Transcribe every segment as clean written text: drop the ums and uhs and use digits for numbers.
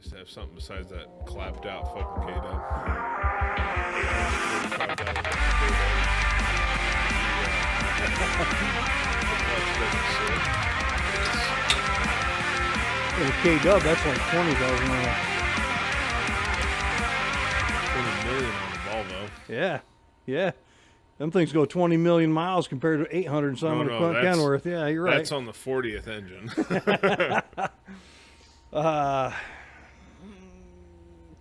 nice to have something besides that clapped out fucking K-Dub. The K-Dub, that's like 20,000. 20 million on the Volvo. Yeah, yeah. Them things go 20 million miles compared to 800 and something at Kenworth. Yeah, you're right. That's on the 40th engine.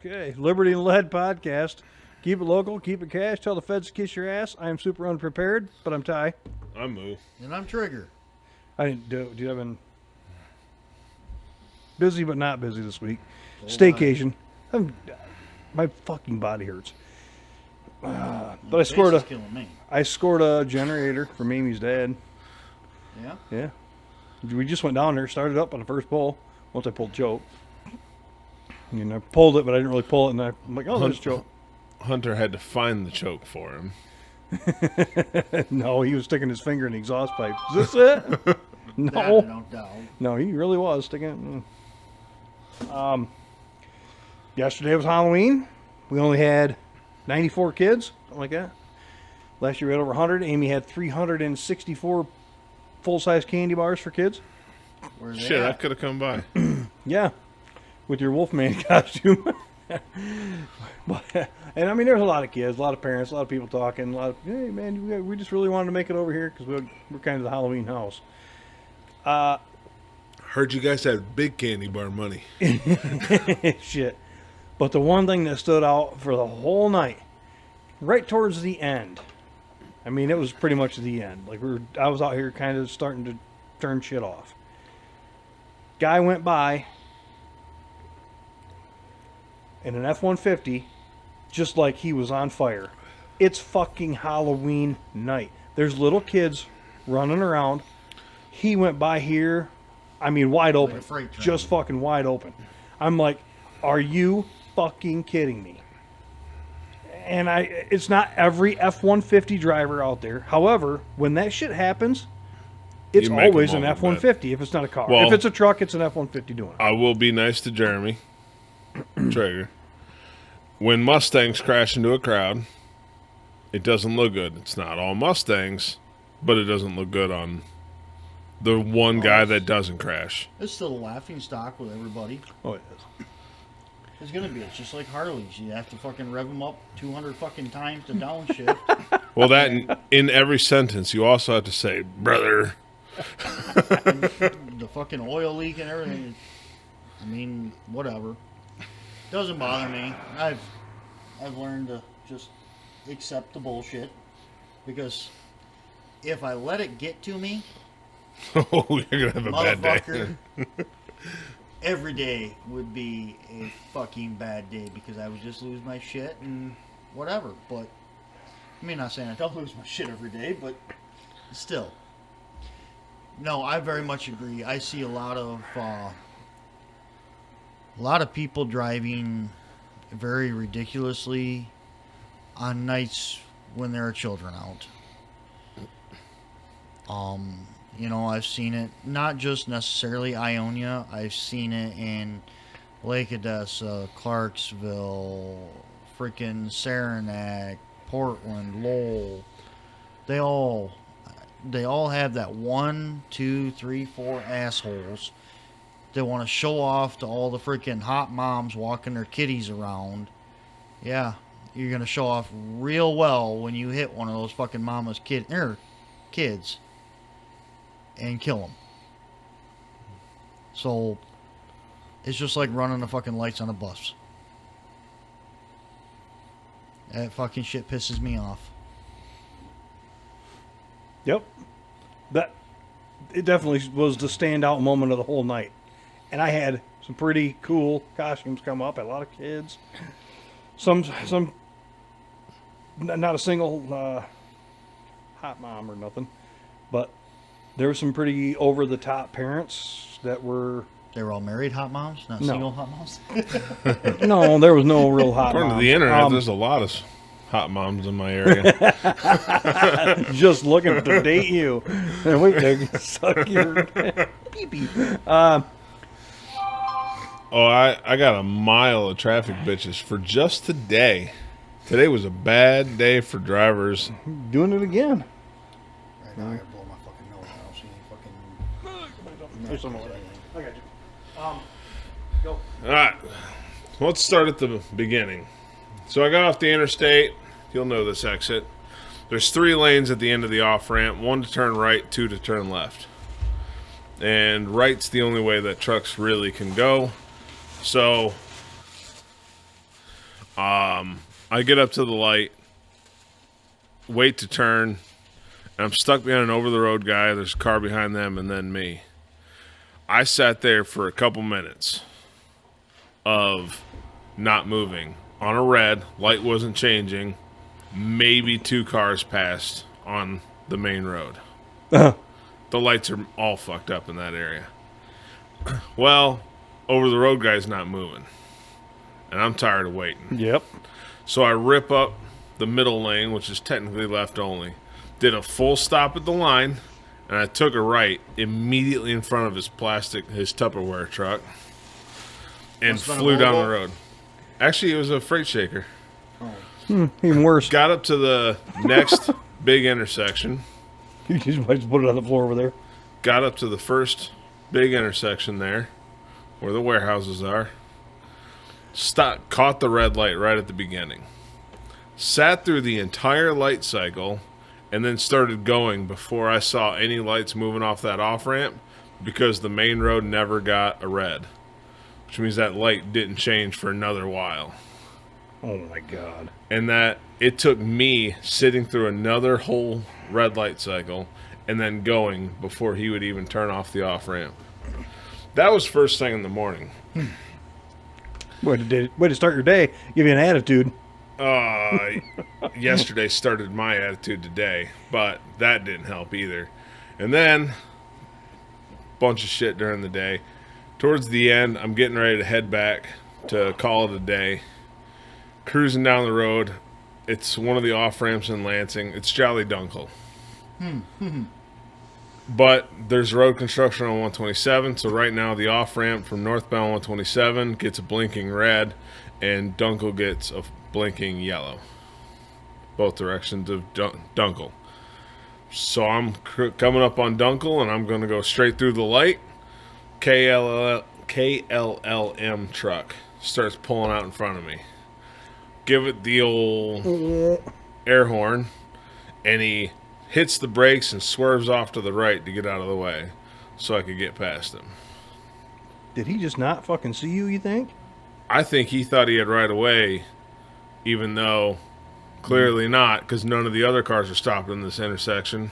Okay, Liberty and Lead podcast. Keep it local, keep it cash. Tell the feds to kiss your ass. I am super unprepared, but I'm Ty. I'm Moo. And I'm Trigger. I didn't do. Dude, I've been busy, but not busy this week. Staycation. My fucking body hurts. But I scored a generator from Amy's dad. Yeah? Yeah. We just went down there, started up on the first pull. Once I pulled choke. You know, I pulled it, but I didn't really pull it, and I'm like, oh, there's choke. Hunter had to find the choke for him. No, he was sticking his finger in the exhaust pipe. Is this it? No. That I don't doubt. No, he really was sticking it. Yesterday was Halloween. We only had 94 kids, something like that. Last year we had over 100. Amy had 364 full-size candy bars for kids. Where's Shit, I could have come by. Yeah, with your Wolfman costume. And I mean, there's a lot of kids, a lot of parents, a lot of people talking. A lot of, hey man, we just really wanted to make it over here because we're kind of the Halloween house. Heard you guys had big candy bar money. Shit. But the one thing that stood out for the whole night, right towards the end, I mean, it was pretty much the end. Like I was out here kind of starting to turn shit off. Guy went by in an F-150 just like he was on fire. It's fucking Halloween night. There's little kids running around. He went by here, I mean, wide open. Like a freight train. Just fucking wide open. I'm like, are you fucking kidding me? And it's not every F-150 driver out there. However, when that shit happens, it's always an F-150 if it's not a car. Well, if it's a truck, it's an F-150 doing it. I will be nice to Jeremy. Trigger. When Mustangs crash into a crowd, it doesn't look good. It's not all Mustangs, but it doesn't look good on the one guy that doesn't crash. It's still a laughing stock with everybody. Oh, it is. It's going to be. It's just like Harleys. You have to fucking rev them up 200 fucking times to downshift. Well, that in every sentence, you also have to say, brother. The fucking oil leak and everything. I mean, whatever. Doesn't bother me. I've learned to just accept the bullshit, because if I let it get to me, Oh, you're gonna have a bad day. Every day would be a fucking bad day because I would just lose my shit and whatever. But I mean, not saying I don't lose my shit every day, but still. No, I very much agree. I see a lot of people driving very ridiculously on nights when there are children out. You know, I've seen it, not just necessarily Ionia. I've seen it in Lake Odessa, Clarksville, freaking Saranac, Portland, Lowell. They all have that 1, 2, 3, 4 assholes that want to show off to all the freaking hot moms walking their kiddies around. Yeah, you're going to show off real well when you hit one of those fucking mama's kids and kill them. So it's just like running the fucking lights on a bus. That fucking shit pisses me off. Yep. It definitely was the standout moment of the whole night. And I had some pretty cool costumes come up. A lot of kids. Some not a single hot mom or nothing. But there were some pretty over-the-top parents that were... They were all married hot moms? Not single hot moms? No, there was no real hot According moms. to the internet, there's a lot of hot moms in my area. Just looking to date you. Wait, they suck your pee-pee. Oh, I got a mile of traffic, bitches, for just today. Today was a bad day for drivers. Doing it again. Right now, I gotta blow my fucking nose. I don't see any fucking. There's some over there. I got you. Go. All right, let's start at the beginning. So I got off the interstate. You'll know this exit. There's 3 lanes at the end of the off-ramp, 1 to turn right, 2 to turn left. And right's the only way that trucks really can go. So I get up to the light, wait to turn, and I'm stuck behind an over-the-road guy. There's a car behind them, and then me. I sat there for a couple minutes of not moving. On a red, light wasn't changing. Maybe 2 cars passed on the main road. The lights are all fucked up in that area. Well, over-the-road guy's not moving, and I'm tired of waiting. Yep. So I rip up the middle lane, which is technically left only. Did a full stop at the line, and I took a right immediately in front of his Tupperware truck, and flew down the road. Actually, it was a freight shaker. Even worse. Got up to the next big intersection. You just might just put it on the floor over there. Got up to the first big intersection there, where the warehouses are. Caught the red light right at the beginning. Sat through the entire light cycle, and then started going before I saw any lights moving off that off-ramp, because the main road never got a red. Which means that light didn't change for another while. Oh my God. And that it took me sitting through another whole red light cycle and then going before he would even turn off the off-ramp. That was first thing in the morning. Way to start your day. Give you an attitude. Yesterday started my attitude today, but that didn't help either. And then, bunch of shit during the day. Towards the end, I'm getting ready to head back to call it a day. Cruising down the road. It's one of the off-ramps in Lansing. It's Jolly Dunkel. But there's road construction on 127, so right now the off-ramp from northbound 127 gets a blinking red, and Dunkel gets a blinking yellow. Both directions of Dunkel. So I'm coming up on Dunkel, and I'm going to go straight through the light. KLLM truck starts pulling out in front of me. Give it the old air horn, and he hits the brakes and swerves off to the right to get out of the way so I could get past him. Did he just not fucking see you think? I think he thought he had right away, even though clearly not, because none of the other cars are stopped in this intersection.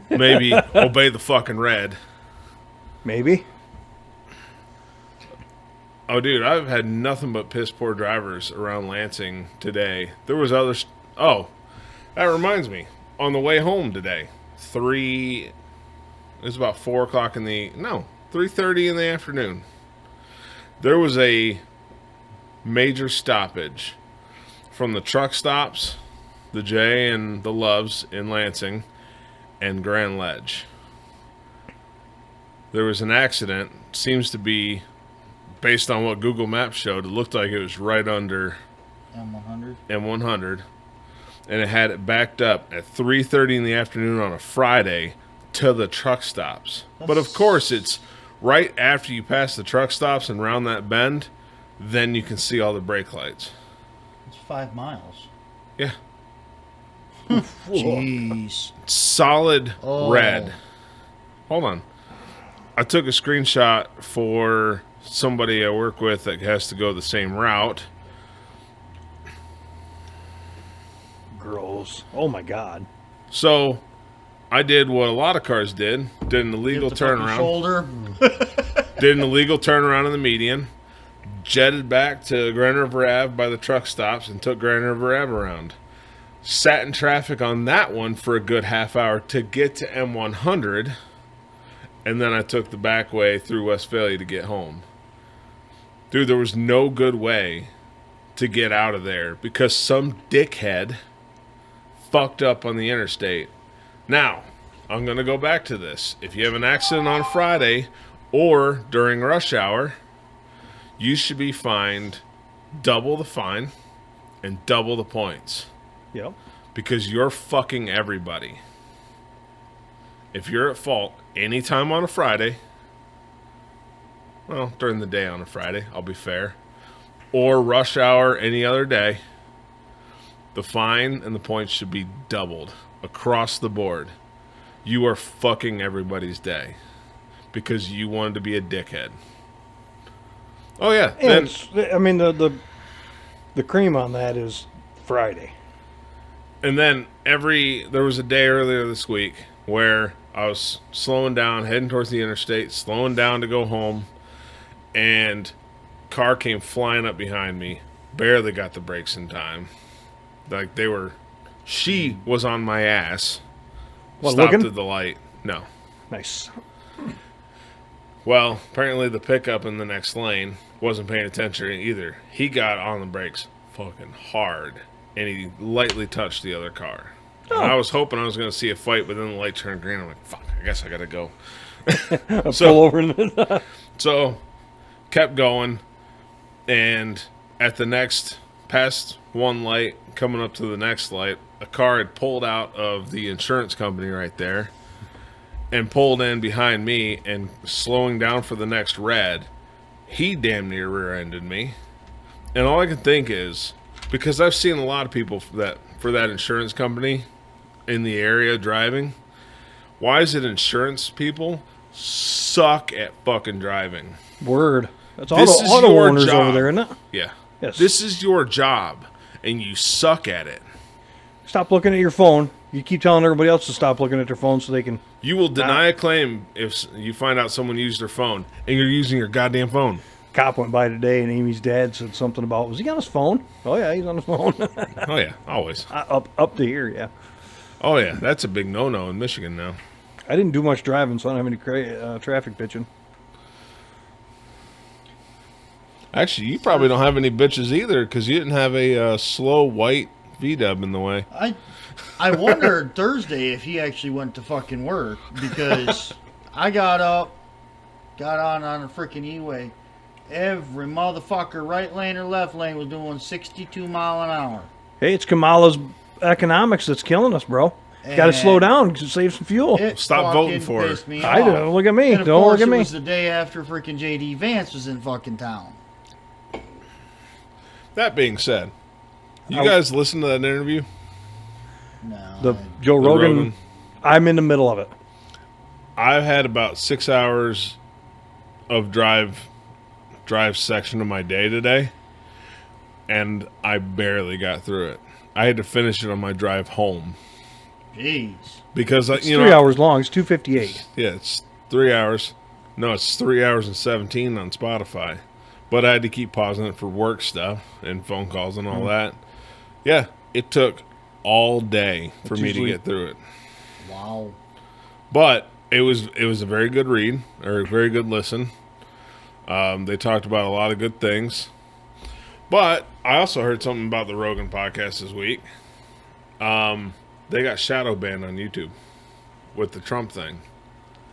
Maybe obey the fucking red. Maybe. Oh, dude, I've had nothing but piss poor drivers around Lansing today. There was others. Oh, that reminds me. On the way home today, it was about 4 o'clock 3:30 in the afternoon. There was a major stoppage from the truck stops, the J and the Loves in Lansing, and Grand Ledge. There was an accident. Seems to be, based on what Google Maps showed, it looked like it was right under M100. And it had it backed up at 3:30 in the afternoon on a Friday to the truck stops. But of course, it's right after you pass the truck stops and round that bend, then you can see all the brake lights. It's 5 miles. Yeah. Jeez. Solid red. Hold on. I took a screenshot for somebody I work with that has to go the same route. Gross. Oh my God. So I did what a lot of cars did. Did an illegal turnaround. Shoulder. Did an illegal turnaround in the median. Jetted back to Grand River Ave by the truck stops and took Grand River Ave around. Sat in traffic on that one for a good half hour to get to M100. And then I took the back way through Westphalia to get home. Dude, there was no good way to get out of there because some dickhead fucked up on the interstate. Now, I'm going to go back to this. If you have an accident on Friday or during rush hour, you should be fined double the fine and double the points Yep. because you're fucking everybody. If you're at fault anytime on a Friday, well, during the day on a Friday, I'll be fair, or rush hour any other day, the fine and the points should be doubled across the board. You are fucking everybody's day because you wanted to be a dickhead. Oh yeah, And I mean the cream on that is Friday. and then there was a day earlier this week where I was slowing down, heading towards the interstate, slowing down to go home, and car came flying up behind me. Barely got the brakes in time. Like she was on my ass. What, Stopped looking? at the light. No. Nice. Well, apparently the pickup in the next lane wasn't paying attention either. He got on the brakes fucking hard, and he lightly touched the other car. Oh. And I was hoping I was going to see a fight, but then the light turned green. I'm like, fuck, I guess I got to go. Pull over and So, kept going, and at the next, past one light, coming up to the next light, a car had pulled out of the insurance company right there and pulled in behind me and slowing down for the next red. He damn near rear-ended me. And all I can think is, because I've seen a lot of people for that insurance company in the area driving, why is it insurance people suck at fucking driving? word. That's This is auto your owners job. over there, isn't it? Yeah. Yes. This is your job, and you suck at it. Stop looking at your phone. You keep telling everybody else to stop looking at their phone so they can. You will deny a claim if you find out someone used their phone, and you're using your goddamn phone. Cop went by today, and Amy's dad said something about, was he on his phone? Oh yeah, he's on his phone. Oh, yeah, always. up to here, yeah. Oh, yeah, that's a big no-no in Michigan now. I didn't do much driving, so I don't have any traffic bitching. Actually, you probably don't have any bitches either because you didn't have a slow white V-dub in the way. I wondered Thursday if he actually went to fucking work because I got up, got on a freaking E-way. Every motherfucker, right lane or left lane, was doing 62 mile an hour. Hey, it's Kamala's economics that's killing us, bro. Got to slow down to save some fuel. It Stop voting fucking for her. pissed me I off. don't. Look at me. And of Don't course, look at it me. was the day after freaking J.D. Vance was in fucking town. That being said, you guys listen to that interview? No. The Joe The Rogan, I'm in the middle of it. I've had about 6 hours of drive section of my day today, and I barely got through it. I had to finish it on my drive home Jeez. because It's 3 hours long. It's 2:58. Yeah, it's 3 hours. No, it's 3 hours and 17 on Spotify. But I had to keep pausing it for work stuff and phone calls and all that. Yeah, it took all day for me to get through it. Wow. But it was a very good read or a very good listen. They talked about a lot of good things. But I also heard something about the Rogan podcast this week. They got shadow banned on YouTube with the Trump thing.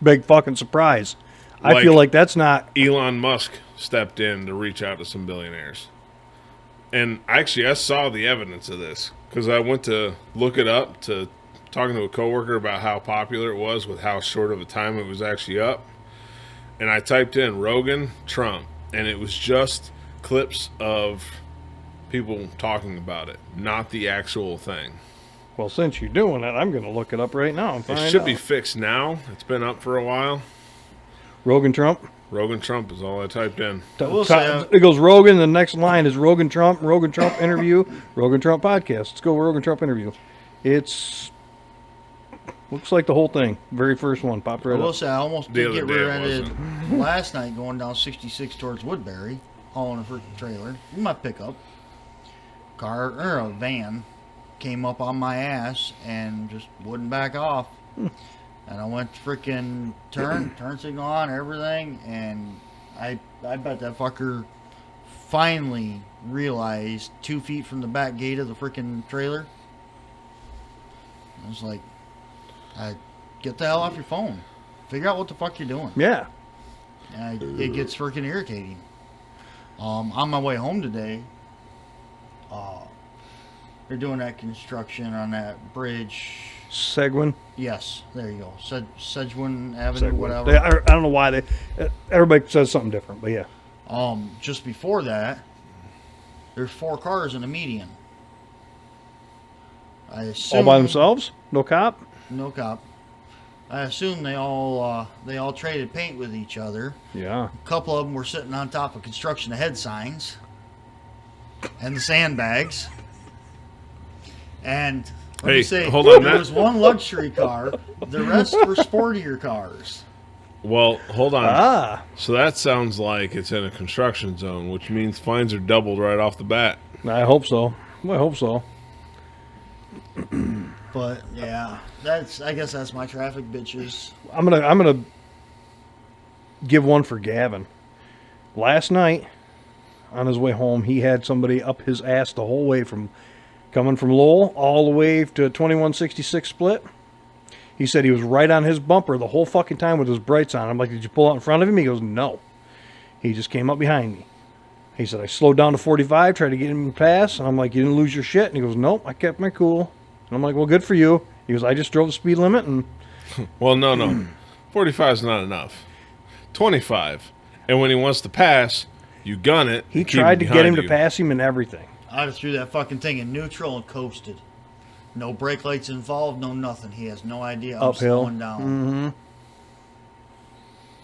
Big fucking surprise. I Like- feel like that's not. Elon Musk stepped in to reach out to some billionaires. And actually, I saw the evidence of this because I went to look it up to talking to a coworker about how popular it was with how short of a time it was actually up. And I typed in Rogan, Trump, and it was just clips of people talking about it, not the actual thing. Well, since you're doing it, I'm going to look it up right now and find It should out. be fixed now. It's been up for a while. Rogan Trump. Rogan Trump is all I typed in. will say, It goes Rogan. The next line is Rogan Trump interview, Rogan Trump podcast. Let's go Rogan Trump interview. It's looks like the whole thing. Very first one popped I right will up. say I almost The did other get day it rear-ended last night going down 66 towards Woodbury, hauling a freaking trailer. My pickup car or a van came up on my ass and just wouldn't back off. And I went to freaking turn signal on, everything, and I bet that fucker finally realized 2 feet from the back gate of the freaking trailer. I was like, get the hell off your phone. Figure out what the fuck you're doing. Yeah. It gets freaking irritating. On my way home today, they're doing that construction on that bridge. Seguin. Yes, there you go. Sedgwin Avenue, Seguin. whatever. I don't know why they. Everybody says something different, but yeah. Just before that, there's 4 cars in a median. I assume, All by themselves? No cop? No cop. I assume they all traded paint with each other. Yeah. A couple of them were sitting on top of construction ahead signs and the sandbags. And let me say, hold on, there Matt. was one luxury car. The rest were sportier cars. Well, hold on. Ah. So that sounds like it's in a construction zone, which means fines are doubled right off the bat. I hope so. I hope so. But yeah, I guess that's my traffic, bitches. I'm gonna give one for Gavin. Last night, on his way home, he had somebody up his ass the whole way from coming from Lowell all the way to 2166 split. He said he was right on his bumper the whole fucking time with his brights on. I'm like, did you pull out in front of him? He goes, no. He just came up behind me. He said, I slowed down to 45, tried to get him to pass. And I'm like, you didn't lose your shit? And he goes, nope, I kept my cool. And I'm like, well, good for you. He goes, I just drove the speed limit. And Well, no. 45 is not enough. 25. And when he wants to pass, you gun it. he and keep tried to get him behind to you. pass him and everything. I just threw that fucking thing in neutral and coasted. No brake lights involved, no nothing. He has no idea I'm Uphill. slowing down.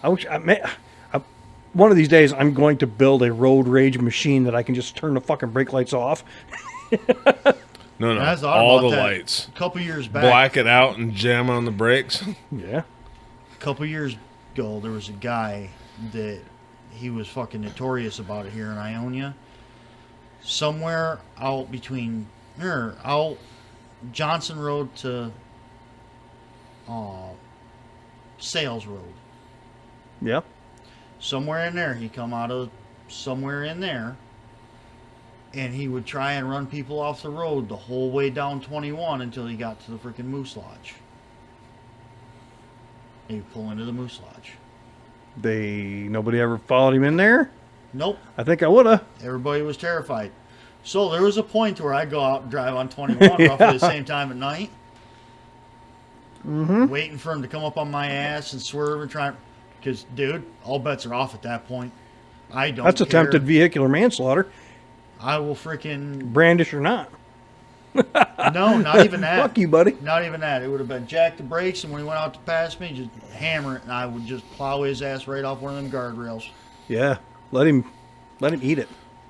I wish one of these days I'm going to build a road rage machine that I can just turn the fucking brake lights off. No, I thought all about the that lights. A couple years back, Black it out and jam on the brakes. Yeah. a couple years ago, there was a guy that he was fucking notorious about it here in Ionia. Somewhere out between out Johnson Road to Sales Road. Yeah. Somewhere in there, he come out of somewhere in there, and he would try and run people off the road the whole way down 21 until he got to the freaking Moose Lodge. He would pull into the Moose Lodge. Nobody ever followed him in there? Nope. I think I woulda. Everybody was terrified. So there was a point where I go out and drive on 21 roughly the same time at night. Mm-hmm. Waiting for him to come up on my ass and swerve and try. Because, dude, all bets are off at that point. I don't That's care. attempted vehicular manslaughter, I will freaking... brandish or not. No, not even that. Fuck you, buddy. Not even that. It would have been jack the brakes, and when he went out to pass me, just hammer it, and I would just plow his ass right off one of them guardrails. Yeah. Let him eat it.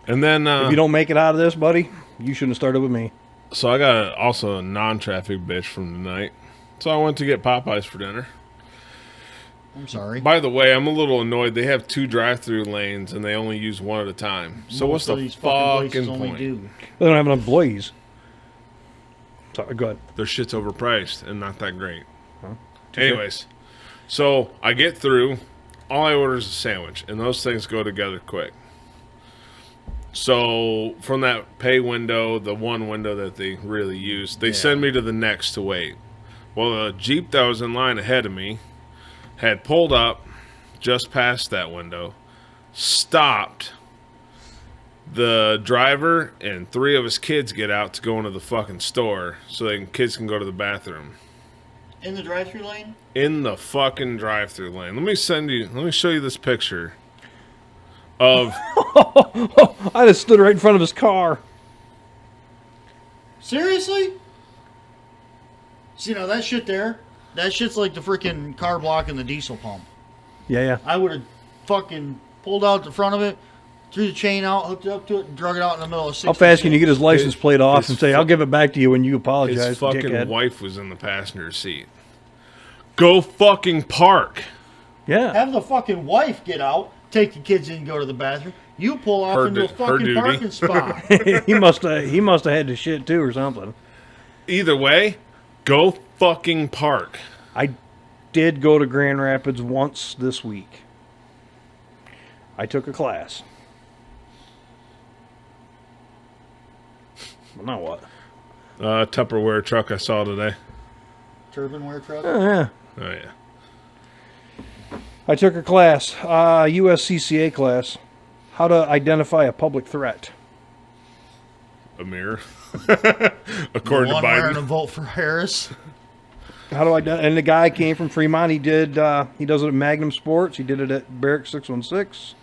And then, If you don't make it out of this, buddy, you shouldn't have started with me. so I got also a non-traffic bitch from tonight. So I went to get Popeyes for dinner. I'm sorry. By the way, I'm a little annoyed. They have 2 drive-through lanes, and they only use one at a time. So Most what's the of these fucking places fucking only point? do. They don't have enough employees. Sorry, go ahead. Their shit's overpriced and not that great. Huh? Anyways, so I get through. All I order is a sandwich, and those things go together quick. So from that pay window, the one window that they really use, they send me to the next to wait. Well, the Jeep that was in line ahead of me had pulled up just past that window, stopped. The driver and 3 of his kids get out to go into the fucking store so kids can go to the bathroom. In the drive-thru lane? In the fucking drive-through lane. Let me show you this picture of I just stood right in front of his car. Seriously? See, now that shit there, that shit's like the freaking car block in the diesel pump. Yeah. I would have fucking pulled out the front of it, threw the chain out, hooked it up to it, and drug it out in the middle of 60. How fast can you get his license plate off his and say, I'll give it back to you when you apologize, his fucking dickhead? wife was in the passenger seat. Go fucking park. Yeah. Have the fucking wife get out, take the kids in and go to the bathroom. You pull off into a fucking duty. parking spot. he must have had to shit too or something. Either way, go fucking park. I did go to Grand Rapids once this week. I took a class. Well, now what? Tupperware truck I saw today. Turban wear truck? Yeah. Oh yeah. I took a class, USCCA class. How to identify a public threat. A mirror. The According to one wearing a Biden. vote for Harris. How do I? And the guy came from Fremont. He did. He does it at Magnum Sports. He did it at Barrack 616.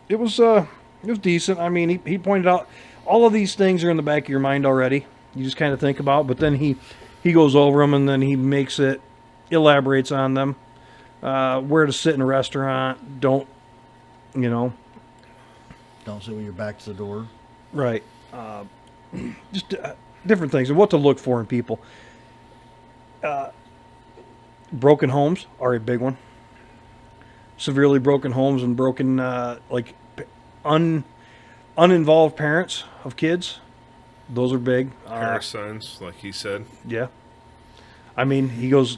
It was decent. I mean, he pointed out all of these things are in the back of your mind already. You just kind of think about, but then he goes over them and then he elaborates on them. Where to sit in a restaurant. Don't, Don't sit with your back to the door. Right. Just different things and what to look for in people. Broken homes are a big one. Severely broken homes and broken, uninvolved parents of kids. Those are big. Parasites, like he said. Yeah. I mean, he goes...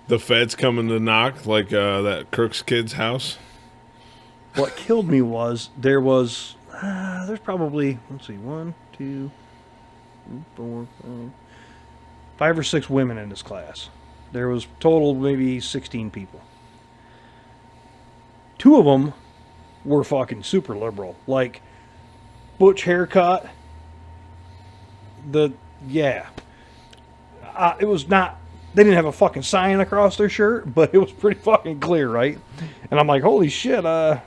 The feds coming to knock, like that Crook's kid's house. What killed me was there's probably, let's see, 1, 2, 3, 4, 5 or 6 women in this class. There was total maybe 16 people. 2 of them were fucking super liberal, like butch haircut. It was not. They didn't have a fucking sign across their shirt, but it was pretty fucking clear, right? And I'm like, holy shit, wonder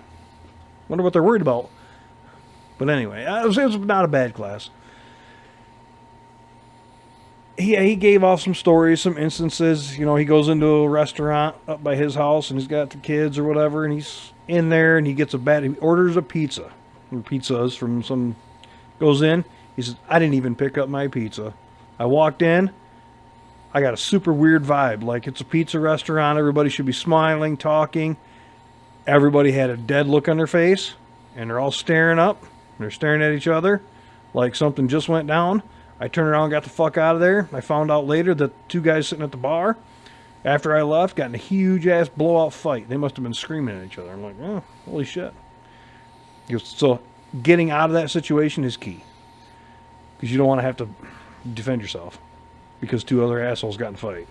what they're worried about. But anyway, it was not a bad class. He gave off some stories, some instances. He goes into a restaurant up by his house, and he's got the kids or whatever, and he's in there, and he orders a pizza, or pizzas from some, goes in, he says, I didn't even pick up my pizza. I walked in, I got a super weird vibe, like it's a pizza restaurant, everybody should be smiling, talking. Everybody had a dead look on their face, and they're all staring up, and they're staring at each other, like something just went down. I turned around and got the fuck out of there. I found out later that 2 guys sitting at the bar, after I left, got in a huge-ass blowout fight. They must have been screaming at each other. I'm like, oh, holy shit. He goes, so getting out of that situation is key. Because you don't want to have to defend yourself. Because 2 other assholes got in a fight.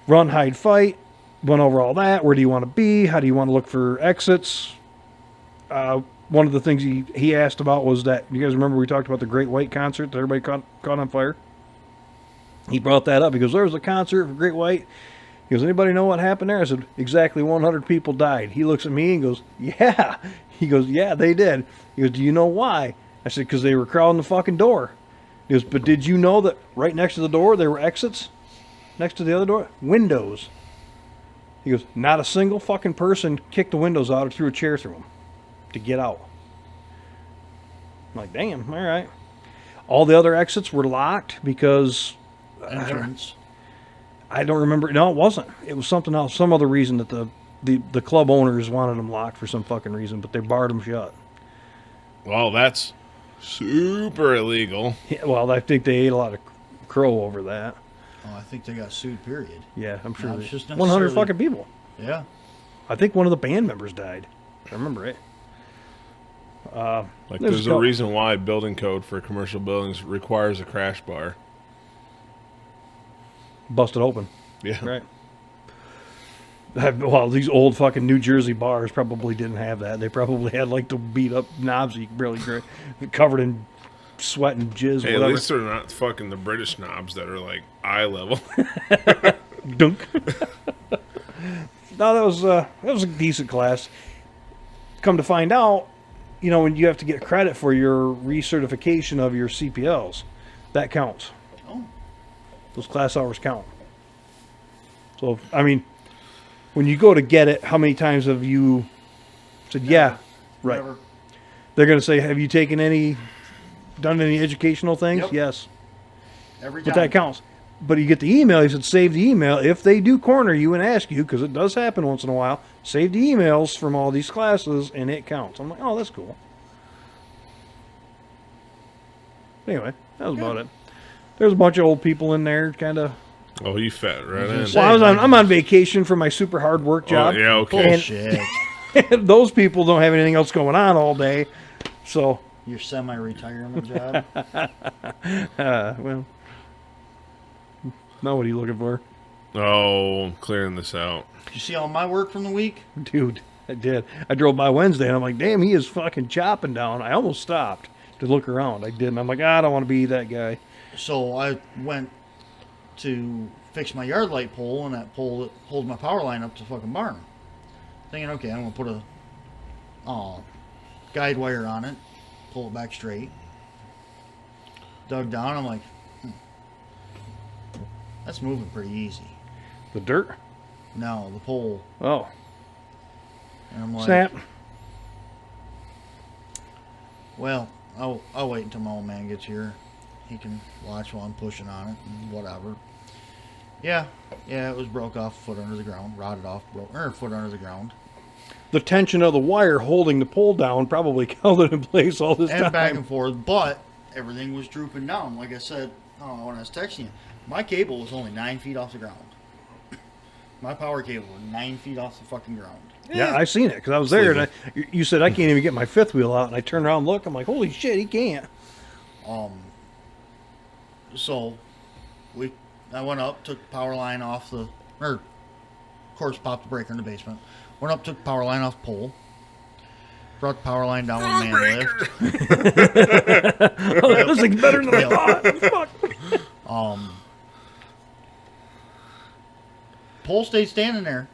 Run, hide, fight. Went over all that. Where do you want to be? How do you want to look for exits? One of the things he asked about was that, you guys remember we talked about the Great White concert that everybody caught on fire? He brought that up. He goes, there was a concert for Great White. He goes, anybody know what happened there? I said, exactly 100 people died. He looks at me and goes, yeah. He goes, yeah, they did. He goes, do you know why? I said, because they were crowding the fucking door. He goes, but did you know that right next to the door there were exits? Next to the other door? Windows. He goes, not a single fucking person kicked the windows out or threw a chair through them to get out. I'm like, damn, all right. All the other exits were locked because... Entrance. I don't remember. No, it wasn't. It was something else. Some other reason that the club owners wanted them locked for some fucking reason, but they barred them shut. Well, that's super illegal. Yeah, well, I think they ate a lot of crow over that. Oh, I think they got sued, period. Yeah, I'm sure. No, it's just 100 necessarily- fucking people. Yeah. I think one of the band members died. I remember it. There's a reason why building code for commercial buildings requires a crash bar. Busted open. Yeah. Right. Well, these old fucking New Jersey bars probably didn't have that. They probably had like the beat up knobs you really covered in sweat and jizz. Hey, whatever. at least they're not fucking the British knobs that are like eye level. Dunk. No, that was a decent class. Come to find out, when you have to get credit for your recertification of your CPLs, that counts. Oh. Those class hours count. So, I mean, when you go to get it, how many times have you said, yeah, right? Never. They're going to say, have you done any educational things? Yep. Yes. Every But time. that counts. But you get the email, he said, save the email. If they do corner you and ask you, because it does happen once in a while, save the emails from all these classes, and it counts. I'm like, oh, that's cool. Anyway, that was about it. There's a bunch of old people in there, kind of. Oh, you fat right in. Well, I'm on vacation for my super hard work job. Oh, yeah, okay. Bullshit. And those people don't have anything else going on all day. So, Your semi-retirement job. well, now what are you looking for? Oh, clearing this out. You see all my work from the week? Dude, I did. I drove by Wednesday and I'm like, damn, he is fucking chopping down. I almost stopped to look around. I didn't. I'm like, I don't want to be that guy. So I went to fix my yard light pole, and that pole that holds my power line up to the fucking barn. Thinking, okay, I'm going to put a guide wire on it, pull it back straight. Dug down, I'm like, that's moving pretty easy. The dirt? No, the pole. Oh. And I'm like, Snap. well, I'll wait until my old man gets here. He can watch while I'm pushing on it and whatever. Yeah, it was broke off a foot under the ground, rotted off, a foot under the ground. The tension of the wire holding the pole down probably held it in place all this time. And back and forth, but everything was drooping down. Like I said when I was texting you, my cable was only 9 feet off the ground. My power cable was 9 feet off the fucking ground. Yeah, I seen it because I was there, and you said I can't even get my fifth wheel out, and I turned around and looked. I'm like, holy shit, he can't. So I went up, took the power line off of course, popped the breaker in the basement. Went up, took the power line off the pole. Brought the power line down with a man lift. Oh, this thing's better than I thought. Fuck. Pole stayed standing there.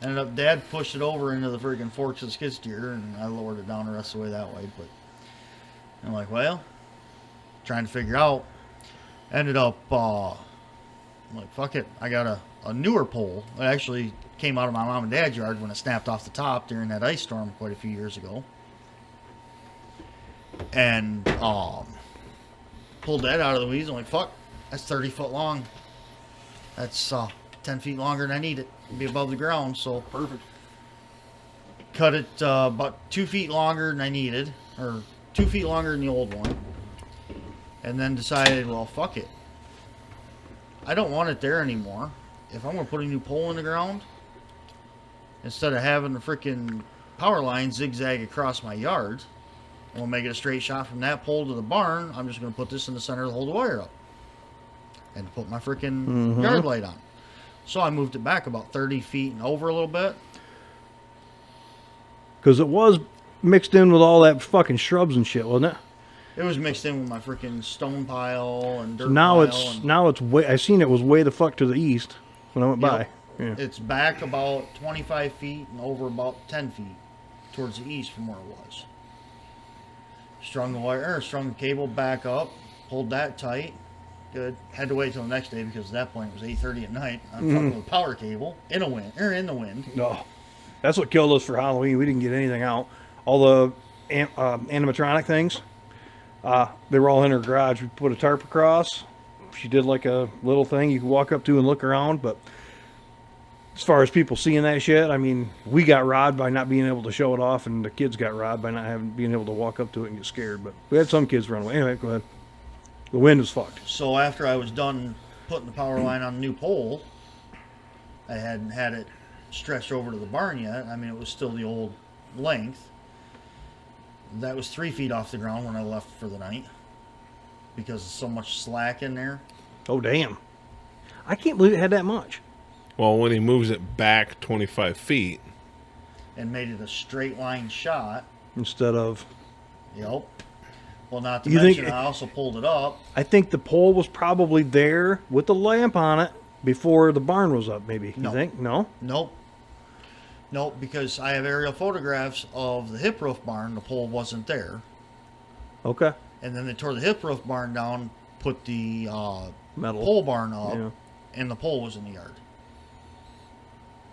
Ended up, Dad pushed it over into the friggin' forks of the skid steer, and I lowered it down the rest of the way that way. But I'm like, well, trying to figure out. Ended up, I'm like, fuck it. I got a newer pole. It actually came out of my mom and dad's yard when it snapped off the top during that ice storm quite a few years ago. And pulled that out of the weeds. I'm like, fuck, that's 30 foot long. That's 10 feet longer than I need it to be above the ground. So perfect. Cut it about 2 feet longer than I needed, or 2 feet longer than the old one. And then decided, well, fuck it. I don't want it there anymore. If I'm going to put a new pole in the ground, instead of having the freaking power line zigzag across my yard, I'm going to make it a straight shot from that pole to the barn. I'm just going to put this in the center to hold the wire up. And put my freaking yard light on. So I moved it back about 30 feet and over a little bit. Because it was mixed in with all that fucking shrubs and shit, wasn't it? It was mixed in with my freaking stone pile and dirt now pile. Now it's way. I seen it was way the fuck to the east when I went by. Yeah. It's back about 25 feet and over about 10 feet towards the east from where it was. Strung the cable back up, pulled that tight. Good. Had to wait till the next day because at that point it was 8:30 at night. I'm fucking with a power cable in the wind. No, that's what killed us for Halloween. We didn't get anything out. All the animatronic things, they were all in her garage. We put a tarp across. She did like a little thing you could walk up to and look around. But as far as people seeing that shit, I mean, we got robbed by not being able to show it off, and the kids got robbed by not being able to walk up to it and get scared. But we had some kids run away. Anyway, go ahead. The wind was fucked. So after I was done putting the power line on the new pole, I hadn't had it stretched over to the barn yet. I mean, it was still the old length. That was 3 feet off the ground when I left for the night because of so much slack in there. Oh, damn. I can't believe it had that much. Well, when he moves it back 25 feet. And made it a straight line shot. Instead of... Yep. Well, not to mention, I also pulled it up. I think the pole was probably there with the lamp on it before the barn was up, maybe. No. You think? No? Nope, because I have aerial photographs of the hip roof barn. The pole wasn't there. Okay. And then they tore the hip roof barn down, put the metal pole barn up, and the pole was in the yard.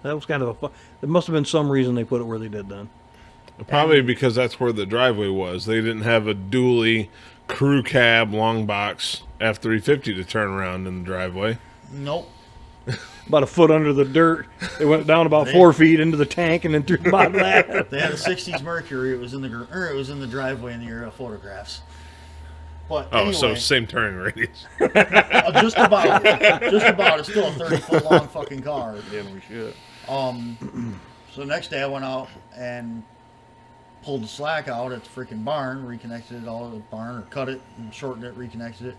That was kind of there must have been some reason they put it where they did then. Probably because that's where the driveway was. They didn't have a dually crew cab long box F-350 to turn around in the driveway. Nope. About a foot under the dirt. They went down about 4 feet into the tank and then through the bottom of that. They had a 60s Mercury. It was in the driveway in the aerial photographs. But anyway, so same turning radius. Just about. It's still a 30-foot long fucking car. Yeah, we should. So the next day I went out and pulled the slack out at the freaking barn, reconnected it all to the barn, or cut it and shortened it, reconnected it.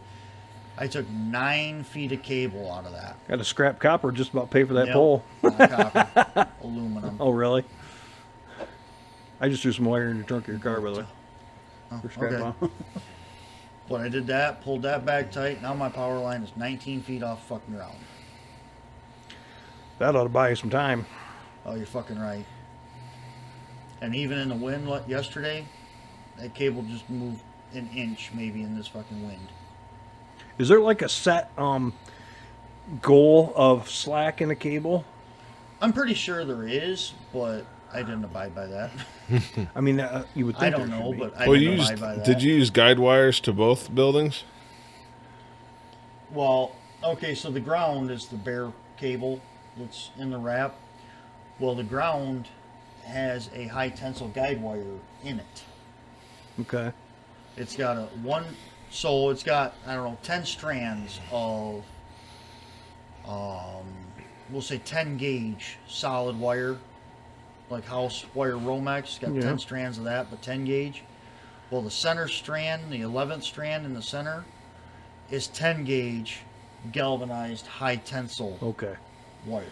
I took 9 feet of cable out of that. Got to scrap copper just about pay for that Yep, pole. not copper, aluminum. Oh, really? I just threw some wire in the trunk of your car, by the way. For scrap Okay. on. But I did that, pulled that back tight. Now my power line is 19 feet off fucking ground. That ought to buy you some time. Oh, you're fucking right. And even in the wind yesterday, that cable just moved an inch maybe in this fucking wind. Is there like a set goal of slack in a cable? I'm pretty sure there is, but I didn't abide by that. I mean, you would think I don't there know, should be. but I Well, didn't abide by that. did you use guide wires to both buildings? Well, okay, so the ground is the bare cable that's in the wrap. Well, the ground has a high tensile guide wire in it. Okay. It's got so it's got, I don't know, 10 strands of, we'll say 10 gauge solid wire, like house wire Romex. It's got 10 strands of that, but 10 gauge. Well, the center strand, the 11th strand in the center, is 10 gauge galvanized high tensile Okay. wire.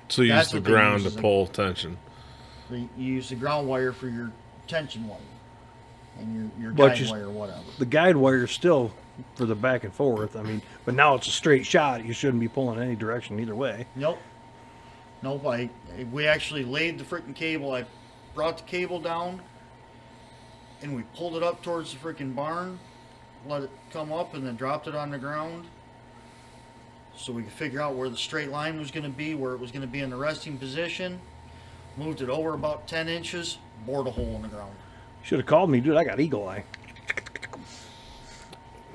So you use That's the what they ground use to as a- pull tension. You use the ground wire for your tension wire and your But guide you- wire, whatever. The guide wire is still for the back and forth. I mean, but now it's a straight shot. You shouldn't be pulling any direction either way. Nope. Nope. We actually laid the freaking cable. I brought the cable down and we pulled it up towards the freaking barn, let it come up, and then dropped it on the ground so we could figure out where the straight line was going to be, where it was going to be in the resting position. Moved it over about 10 inches, bored a hole in the ground. Should have called me, dude. I got eagle eye.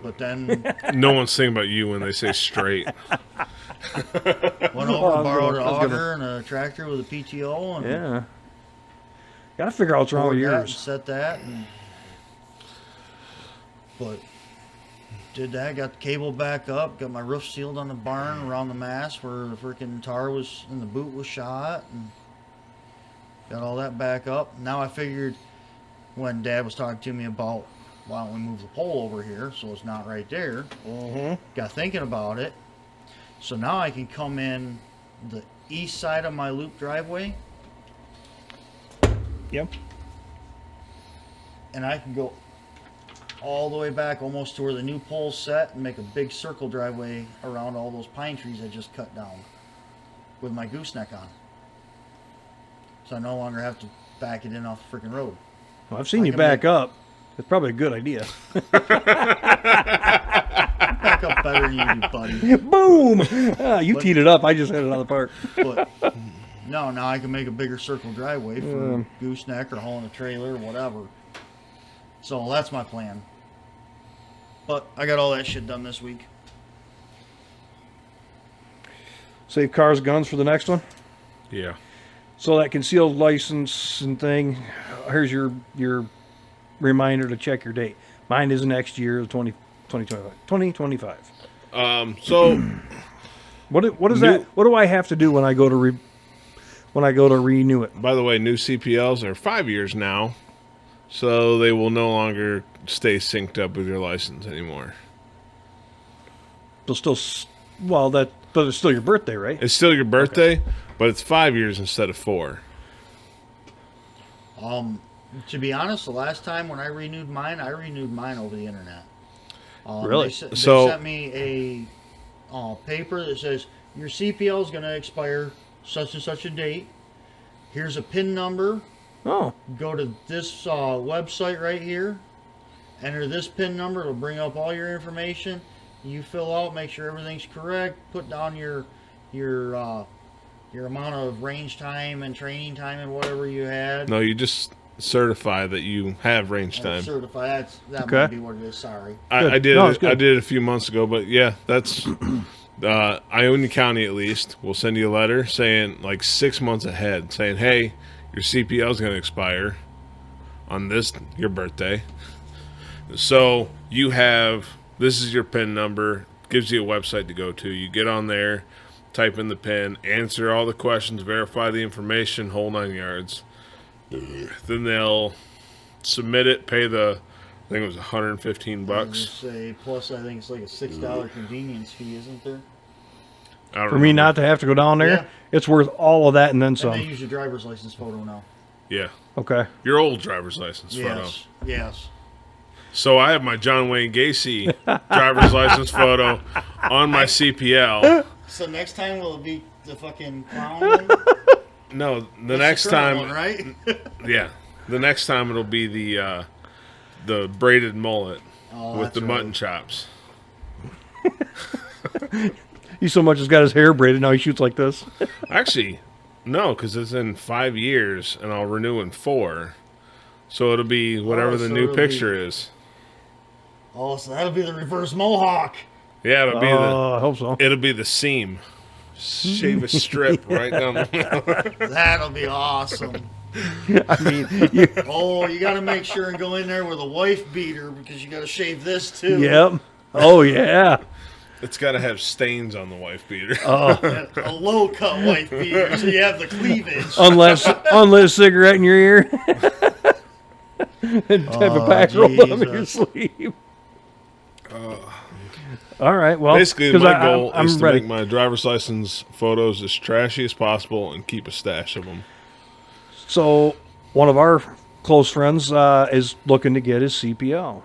But then No one's thinking about you when they say straight. went over, borrowed an auger and a tractor with a PTO, and Yeah. Got to figure out what's wrong with bored that and yours. set that. But did that, got the cable back up, got my roof sealed on the barn around the mast where the freaking tar was and the boot was shot, and got all that back up. Now I figured when Dad was talking to me about why don't we move the pole over here so it's not right there, got thinking about it. So now I can come in the east side of my loop driveway Yep. and I can go all the way back almost to where the new pole's set and make a big circle driveway around all those pine trees I just cut down with my gooseneck on. So I no longer have to back it in off the freaking road. Well, I've seen I you can back make- up. It's probably a good idea. Back up better than you do, buddy. Boom! You teed it up. I just hit it out of the park. But no, now I can make a bigger circle driveway for gooseneck or hauling a trailer or whatever. So that's my plan. But I got all that shit done this week. Save cars, guns for the next one. Yeah. So that concealed license and thing. Here's your reminder to check your date. Mine is next year, 2025. So What is that? What do I have to do when I go to renew it? by the way, new CPLs are 5 years now, so they will no longer stay synced up with your license anymore. They'll still, but it's still your birthday, right? It's still your birthday, but it's 5 years instead of 4. To be honest, the last time when I renewed mine over the internet. Really? They So- sent me a paper that says your CPL is going to expire such and such a date. Here's a PIN number. Oh, Go to this website right here. Enter this PIN number. It'll bring up all your information. You fill out, make sure everything's correct. Put down your amount of range time and training time and whatever you had. No, you just certify that you have range time. Certify. That Okay. might be what it is. Sorry. Good. I did No, it's it. good. I did it a few months ago, but yeah, that's Ionia County at least will send you a letter saying like 6 months ahead, saying, "Hey, your CPL is going to expire on your birthday, so you have this is your PIN number." Gives you a website to go to. You get on there, type in the PIN, answer all the questions, verify the information, whole 9 yards. Then they'll submit it, pay the think it was $115. I was gonna say, plus I think it's like a $6 convenience fee, isn't there? I don't For me remember. not to have to go down there, Yeah. it's worth all of that and then And some. they use your driver's license photo now. Yeah. Okay. Your old driver's license photo. Yes. Yes. So I have my John Wayne Gacy driver's license photo on my CPL. So next time will it be the fucking clown one? No, the That's next the current time, one, right? yeah, the next time it'll be the braided mullet Oh, with that's the right. mutton chops. He so much has got his hair braided now he shoots like this. Actually, no, because it's in 5 years and I'll renew in 4. So it'll be whatever the so new it'll picture is. Oh, so that'll be the reverse mohawk. Yeah, it'll be I hope so. it'll be the seam. Shave a strip right down the middle. That'll be awesome. I mean, Oh, you got to make sure and go in there with a wife beater because you got to shave this too. yep. Oh yeah. It's got to have stains on the wife beater. A low cut wife beater, so you have the cleavage. Unlit cigarette in your ear. And have a pack rolled up in your Jesus. sleeve. All right. Well, Basically, 'cause my goal I'm is to ready. make my driver's license photos as trashy as possible and keep a stash of them. So one of our close friends is looking to get his CPL.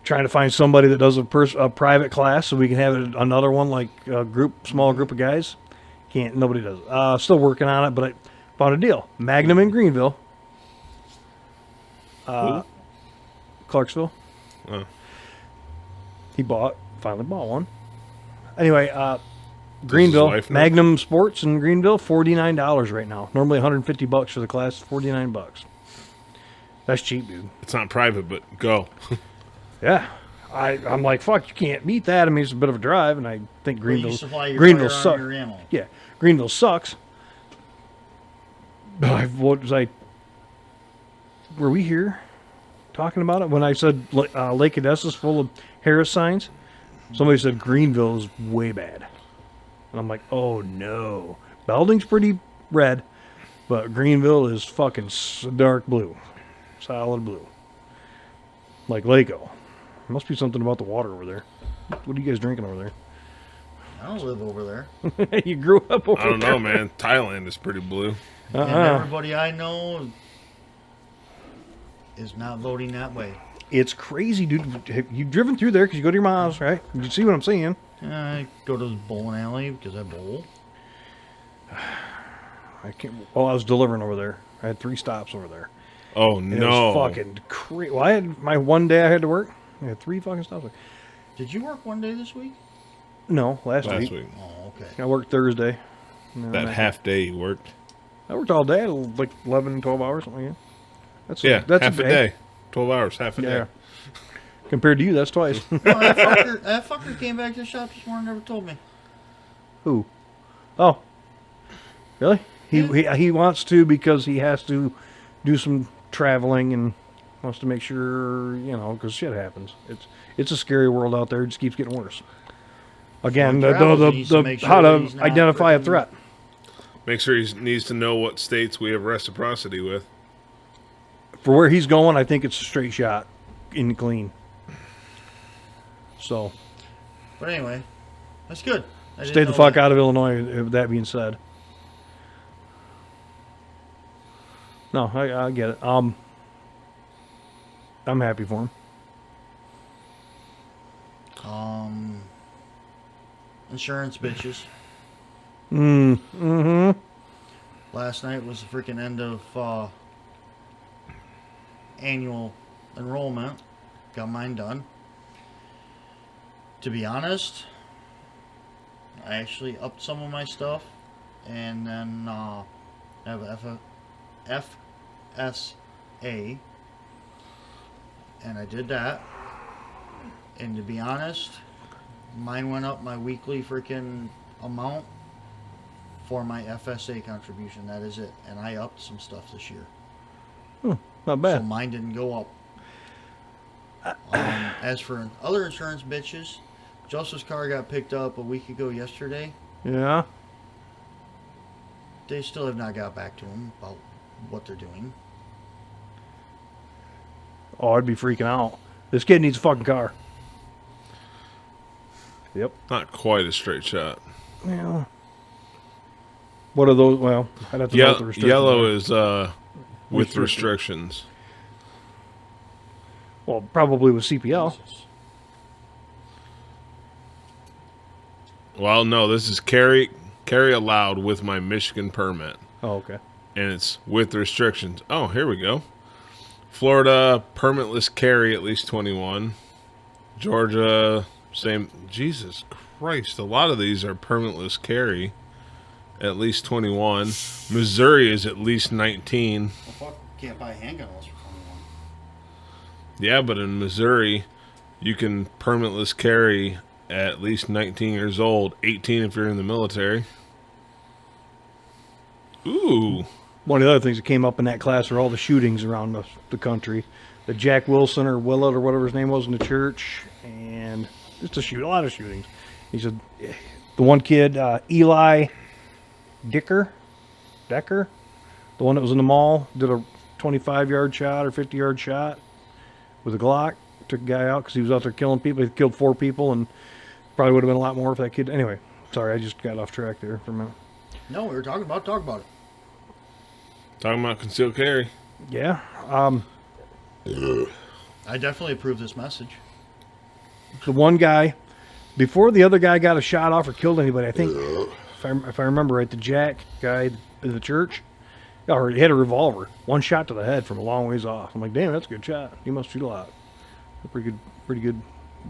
Trying to find somebody that does a private class so we can have another one like a small group of guys. Nobody does it. Still working on it, but I found a deal. Magnum in Greenville. Clarksville. Oh. He finally bought one. Anyway, Greenville, wife know? Magnum Sports in Greenville, $49 right now. Normally $150 for the class, $49. That's cheap, dude. It's not private, but go. Yeah. I'm like, fuck, you can't beat that. I mean, it's a bit of a drive, and I think Well, you Greenville supply your Greenville firearm, sucks. your ammo. Yeah, Greenville sucks. What was I? Were we here talking about it when I said Lake Odessa's full of Harris signs? Somebody said Greenville is way bad, and I'm like, oh no. Belding's pretty red, but Greenville is fucking dark blue, solid blue, like Laco. Must be something about the water over there. What are you guys drinking over there? I don't live over there. You grew up over I don't there. know, man. Thailand is pretty blue. And everybody I know is not voting that way. It's crazy, dude. Have you driven through there because you go to your mom's, right? You see what I'm saying? I go to the bowling alley because I bowl. I can't. Oh, I was delivering over there. I had 3 stops over there. Oh, And no. It was fucking crazy. Well, I had my one day I had to work. I had 3 fucking stops. Did you work one day this week? No, last Last week. week. Oh, okay. I worked Thursday. And then That half day you worked. I worked all day, like 11, 12 hours, something like that. That's Yeah, half a a day. 12 hours, half a Yeah. day. Compared to you, that's twice. No, that fucker came back to the shop this morning and never told me. Who? Oh, really? He wants to because he has to do some traveling and wants to make sure, because shit happens. It's a scary world out there. It just keeps getting worse. Again, Well, he travels, he needs to the make how sure to he's not identify a freaking- threat. Make sure he needs to know what states we have reciprocity with. For where he's going, I think it's a straight shot in clean. So But anyway, that's good. stay the fuck out of Illinois. With that being said, no, I get it. I'm happy for him. Insurance bitches. Mm-hmm. Last night was the freaking end of annual enrollment. Got mine done. To be honest, I actually upped some of my stuff and then have a FSA, and I did that. And to be honest, mine went up my weekly freaking amount for my FSA contribution. That is it. And I upped some stuff this year. Not So bad. mine didn't go up. As for other insurance bitches, Joseph's car got picked up a week ago yesterday. Yeah. They still have not got back to him about what they're doing. Oh, I'd be freaking out. This kid needs a fucking car. Yep. Not quite a straight shot. Yeah. What are those? Well, I'd have to know what the restrictions Yellow are. is with restrictions. Well, probably with CPL. Well, no, this is carry allowed with my Michigan permit. Oh, okay. And it's with restrictions. Oh, here we go. Florida, permitless carry at least 21. Georgia, same. Jesus Christ, a lot of these are permitless carry at least 21. Missouri is at least 19. Well, fuck, can't buy a handgun unless you're 21. Yeah, but in Missouri, you can permitless carry at least 19 years old, 18 if you're in the military. Ooh. One of the other things that came up in that class are all the shootings around the country. The Jack Wilson or Willett or whatever his name was in the church, and just a lot of shootings. He said the one kid, Eli Decker, the one that was in the mall, did a 25-yard shot or 50-yard shot with a Glock. Took a guy out because he was out there killing people. He killed 4 people, and probably would have been a lot more if that kid. Anyway, sorry, I just got off track there for a minute. No, we were talking about talk about it. Talking about concealed carry. Yeah. I definitely approve this message. The one guy, before the other guy got a shot off or killed anybody, I think, if I remember right, the Jack guy in the church, or he had a revolver, 1 shot to the head from a long ways off. I'm like, damn, that's a good shot. He must shoot a lot. A pretty good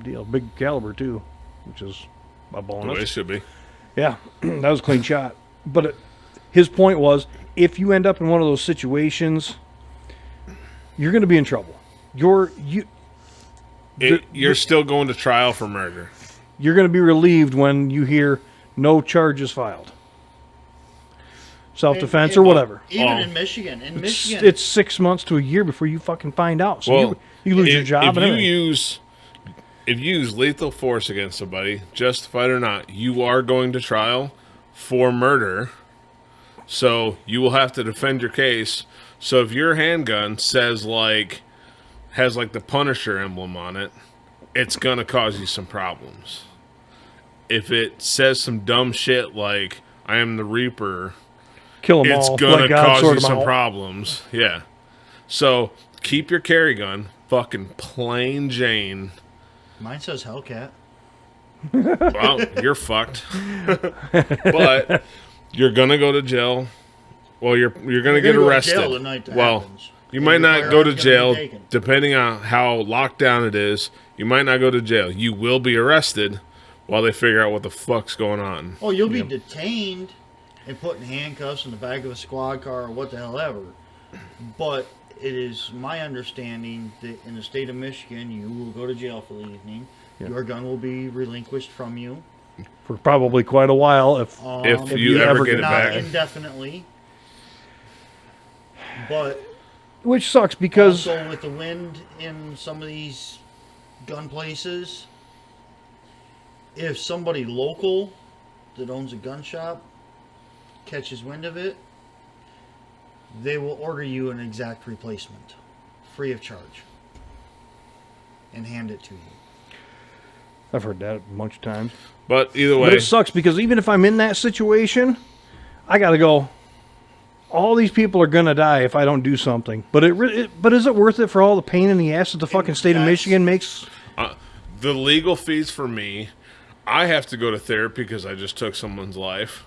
deal. Big caliber too, which is a The way it bonus. should be. Yeah, that was a clean shot. But his point was, if you end up in one of those situations, you're going to be in trouble. You're Still going to trial for murder. You're going to be relieved when you hear no charges filed, self-defense or whatever. Even in Michigan. It's 6 months to a year before you fucking find out. So you lose your job. If you use lethal force against somebody, justified or not, you are going to trial for murder. So you will have to defend your case. So if your handgun has the Punisher emblem on it, it's gonna cause you some problems. If it says some dumb shit like "I am the Reaper," kill them it's all. gonna cause you some out. problems. Yeah. So keep your carry gun, fucking plain Jane. Mine says Hellcat. Well, you're fucked. But you're gonna go to jail. Well, you're gonna get arrested. Go to jail the night that well, happens. you might not go to Firearm's gonna be jail, taken. depending on how locked down it is. You might not go to jail. You will be arrested while they figure out what the fuck's going on. Oh, you'll be detained and put in handcuffs in the back of a squad car or what the hell ever. But it is my understanding that in the state of Michigan, you will go to jail for the evening. Yeah. Your gun will be relinquished from you. For probably quite a while. If you ever get it not back. indefinitely. But which sucks because also with the wind in some of these gun places, if somebody local that owns a gun shop catches wind of it, they will order you an exact replacement, free of charge, and hand it to you. I've heard that a bunch of times. But either way, But it sucks because even if I'm in that situation, I got to go. All these people are gonna die if I don't do something. But but is it worth it for all the pain in the ass that the fucking state of Michigan makes? the legal fees for me, I have to go to therapy because I just took someone's life.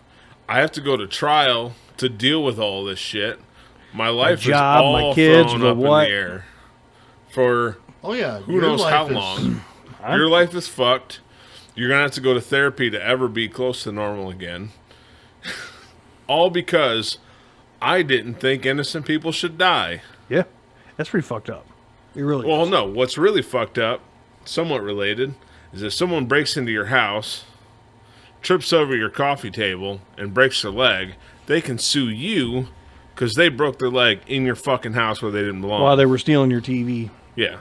I have to go to trial to deal with all this shit. My life job, is all my kids, thrown the up what? in the air for Oh yeah, who knows how long. Your life is fucked. You're going to have to go to therapy to ever be close to normal again. All because I didn't think innocent people should die. Yeah, that's pretty fucked up. It really Well, is. no. What's really fucked up, somewhat related, is if someone breaks into your house, trips over your coffee table, and breaks their leg, they can sue you because they broke their leg in your fucking house where they didn't belong. While they were stealing your TV. Yeah.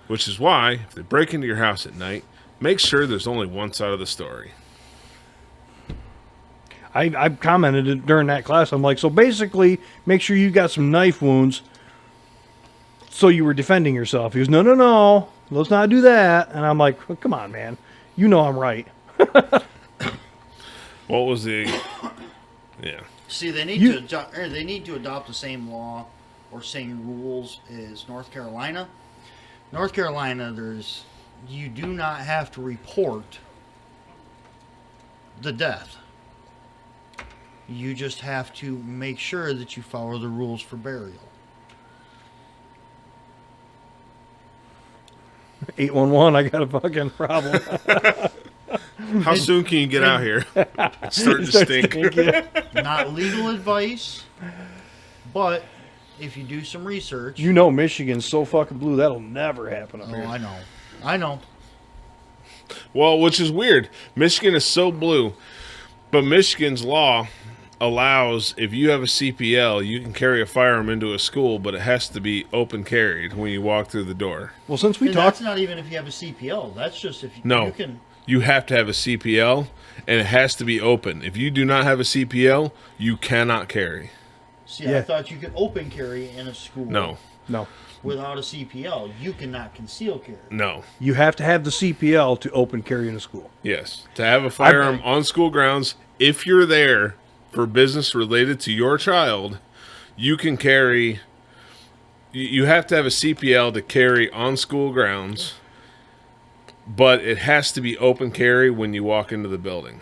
Which is why, if they break into your house at night, make sure there's only one side of the story. I commented it during that class. I'm like, so basically, make sure you got some knife wounds so you were defending yourself. He goes, no, no, no, let's not do that. And I'm like, well, come on, man. You know I'm right. What was the... Yeah. See, they need to adopt the same law or same rules as North Carolina. North Carolina, you do not have to report the death. You just have to make sure that you follow the rules for burial. 811, I got a fucking problem. How soon can you get out here? It's starting to stink. Not legal advice, but if you do some research... You know Michigan's so fucking blue, that'll never happen up here. I know. Well, which is weird. Michigan is so blue, but Michigan's law allows, if you have a CPL, you can carry a firearm into a school, but it has to be open carried when you walk through the door. Well, since we And talked... that's not even if you have a CPL. That's just if you, No. you can... You have to have a CPL, and it has to be open. If you do not have a CPL, you cannot carry. See, Yeah. I thought you could open carry in a school. No. Without a CPL, you cannot conceal carry. No. You have to have the CPL to open carry in a school. Yes. To have a firearm on school grounds, if you're there for business related to your child, you can carry... You have to have a CPL to carry on school grounds, but it has to be open carry when you walk into the building,